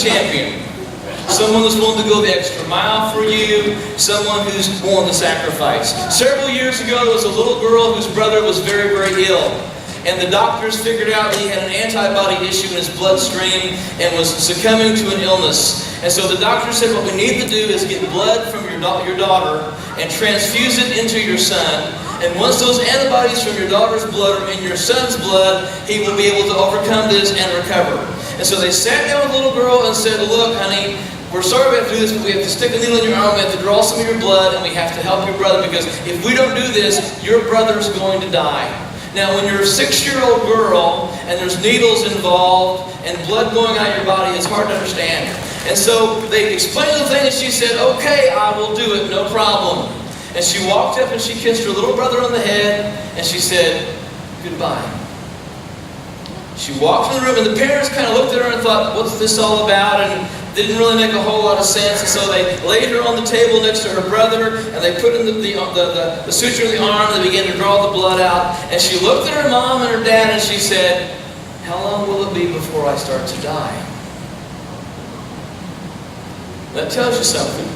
champion. Someone who's willing to go the extra mile for you. Someone who's willing to sacrifice. Several years ago, there was a little girl whose brother was very, very ill. And the doctors figured out that he had an antibody issue in his bloodstream and was succumbing to an illness. And so the doctor said, what we need to do is get blood from your daughter and transfuse it into your son. And once those antibodies from your daughter's blood are in your son's blood, he will be able to overcome this and recover. And so they sat down with the little girl and said, look, honey, we're sorry we have to do this, but we have to stick a needle in your arm, we have to draw some of your blood, and we have to help your brother, because if we don't do this, your brother's going to die. Now, when you're a 6-year-old girl and there's needles involved and blood going out of your body, it's hard to understand. And so they explained the thing, and she said, okay, I will do it, no problem. And she walked up and she kissed her little brother on the head, and she said, goodbye. She walked in the room, and the parents kind of looked at her and thought, what's this all about? And didn't really make a whole lot of sense. And so they laid her on the table next to her brother, and they put in the suture in the arm, and they began to draw the blood out. And she looked at her mom and her dad, and she said, how long will it be before I start to die? That tells you something.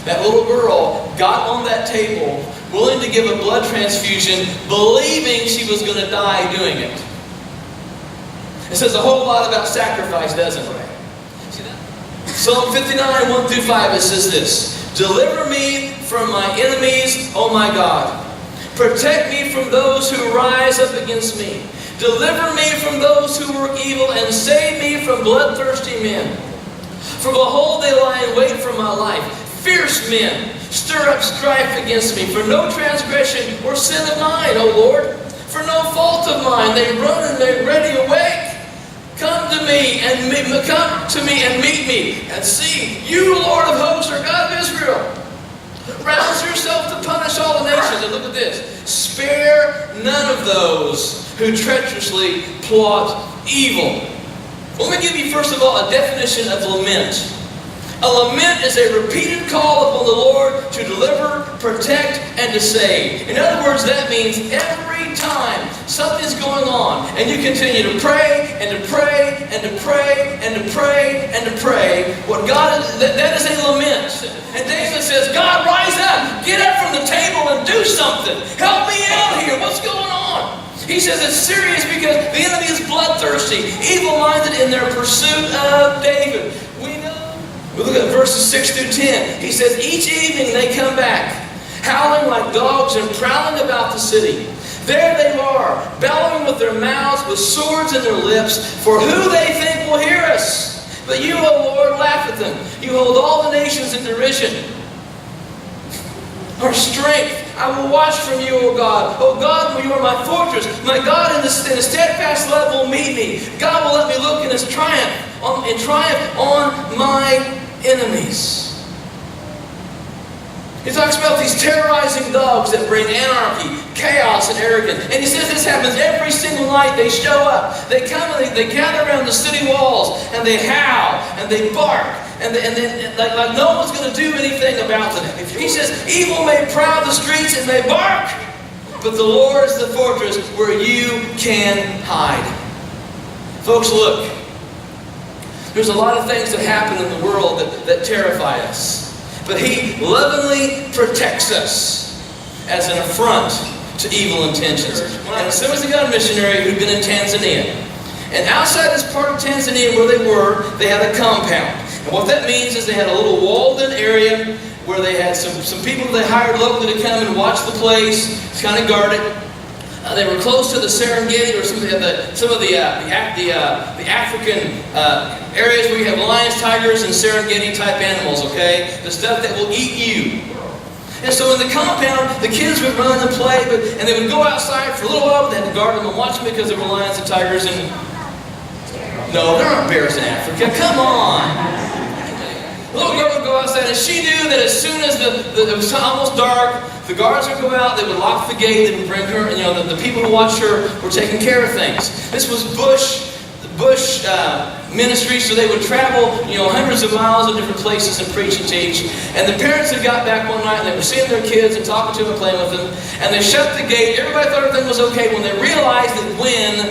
That little girl got on that table, willing to give a blood transfusion, believing she was going to die doing it. It says a whole lot about sacrifice, doesn't it? See that? Psalm 59, 1 through 5, it says this. Deliver me from my enemies, O my God. Protect me from those who rise up against me. Deliver me from those who work evil, and save me from bloodthirsty men. For behold, they lie in wait for my life. Fierce men stir up strife against me. For no transgression or sin of mine, O Lord. For no fault of mine, they run and they're ready awake. Come to me and meet me, and see, you, Lord of hosts, are God of Israel. Rouse yourself to punish all the nations. And look at this. Spare none of those who treacherously plot evil. Let me give you, first of all, a definition of lament. A lament is a repeated call upon the Lord to deliver, protect, and to save. In other words, that means every time something's going on, and you continue to pray, and to pray, and to pray, and to pray, and to pray, what God is, that is a lament. And David says, God, rise up, get up from the table and do something. Help me out here. What's going on? He says it's serious because the enemy is bloodthirsty, evil-minded in their pursuit of David. We look at verses 6 through 10. He says, each evening they come back, howling like dogs and prowling about the city. There they are, bellowing with their mouths, with swords in their lips, for who they think will hear us. But you, O Lord, laugh at them. You hold all the nations in derision. Our strength, I will watch from you, O God. O God, you are my fortress. My God, in a steadfast love will meet me. God will let me look in His triumph on my enemies. He talks about these terrorizing dogs that bring anarchy, chaos, and arrogance. And he says this happens every single night. They show up. They come and they gather around the city walls, and they howl, and they bark, and like no one's going to do anything about them. He says, evil may prowl the streets and may bark, but the Lord is the fortress where you can hide. Folks, look. There's a lot of things that happen in the world that terrify us. But He lovingly protects us as an affront to evil intentions. And as soon as they got a missionary who'd been in Tanzania. And outside this part of Tanzania where they had a compound. And what that means is they had a little walled-in area where they had some people they hired locally to come and watch the place, kind of guard it. They were close to the Serengeti, or some of the African areas where you have lions, tigers, and Serengeti type animals. Okay, the stuff that will eat you. And so in the compound, the kids would run and play, and they would go outside for a little while, but they had to guard them and watch them because there were lions and tigers. And no, there aren't bears in Africa. Come on. The little girl would go outside, and she knew that as soon as it was almost dark, the guards would go out, they would lock the gate, they would bring her, and the people who watched her were taking care of things. This was Bush Ministries, so they would travel, hundreds of miles in different places and preach and teach. And the parents had got back one night, and they were seeing their kids and talking to them and playing with them, and they shut the gate. Everybody thought everything was okay when they realized that Gwen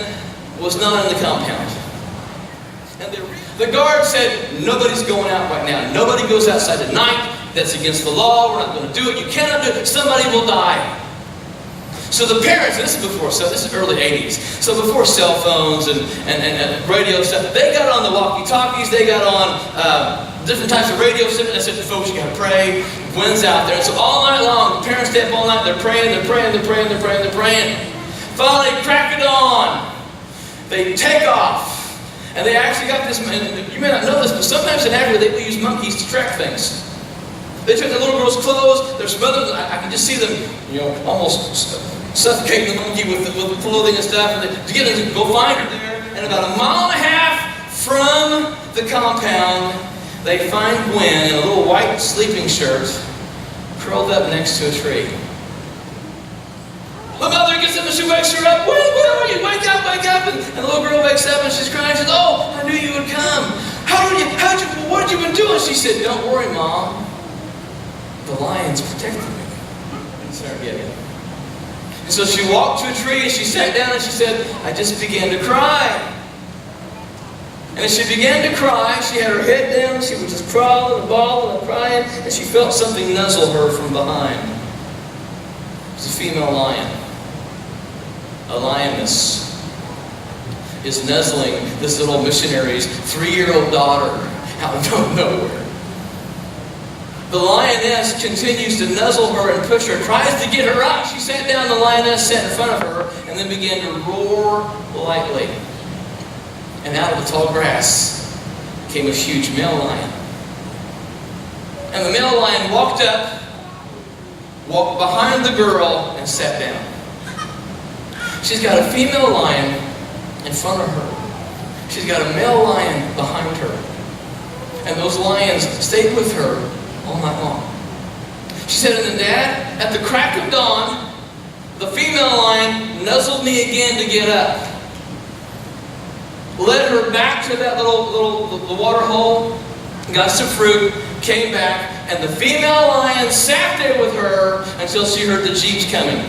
was not in the compound. And The guard said, nobody's going out right now. Nobody goes outside at night. That's against the law. We're not going to do it. You cannot do it. Somebody will die. So the parents, this is early 80s. So before cell phones and radio stuff, they got on the walkie-talkies. They got on different types of radio stuff. They said, folks, you got to pray. Wind's out there. And so all night long, the parents stay up all night. They're praying, they're praying, they're praying, they're praying, they're praying. Finally, crack it on. They take off. And they actually got this, and you may not know this, but sometimes in Africa they will use monkeys to track things. They took the little girl's clothes, there's some other, I can just see them, almost suffocating the monkey with the clothing and stuff, and to get them to go find her there. And about 1.5 miles from the compound, they find Gwen in a little white sleeping shirt, curled up next to a tree. The mother gets up and she wakes her up. Where are you? Wake up, wake up. And the little girl wakes up and she's crying. She says, oh, I knew you would come. What have you been doing? She said, don't worry, Mom. The lion's protecting me. And so she walked to a tree and she sat down and she said, I just began to cry. And as she began to cry, she had her head down. She was just crawling and bawling and crying. And she felt something nuzzle her from behind. It was a female lion. A lioness is nuzzling this little missionary's 3-year-old daughter out of nowhere. The lioness continues to nuzzle her and push her, tries to get her up. She sat down, the lioness sat in front of her, and then began to roar lightly. And out of the tall grass came a huge male lion. And the male lion walked behind the girl, and sat down. She's got a female lion in front of her. She's got a male lion behind her. And those lions stayed with her all night long. She said, and then Dad, at the crack of dawn, the female lion nuzzled me again to get up. Led her back to that the water hole, got some fruit, came back, and the female lion sat there with her until she heard the jeeps coming.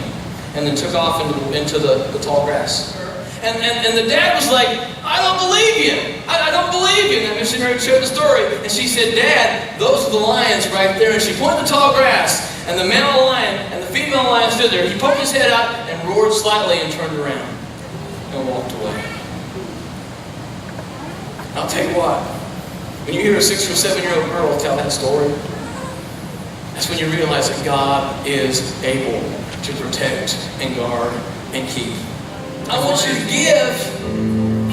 And then took off into the tall grass. And the dad was like, I don't believe you. I don't believe you. And the missionary shared the story. And she said, Dad, those are the lions right there. And she pointed the tall grass. And the male lion and the female lion stood there. He poked his head out and roared slightly and turned around. And walked away. I'll tell you what. When you hear a 6 or 7-year-old girl tell that story, that's when you realize that God is able to protect and guard and keep. I want you to give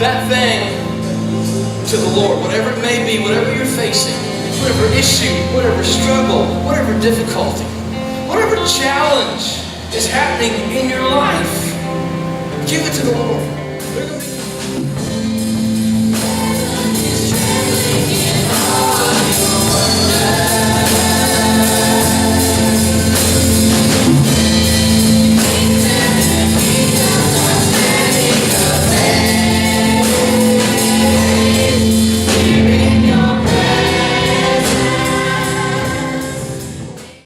that thing to the Lord, whatever it may be, whatever you're facing, whatever issue, whatever struggle, whatever difficulty, whatever challenge is happening in your life. Give it to the Lord.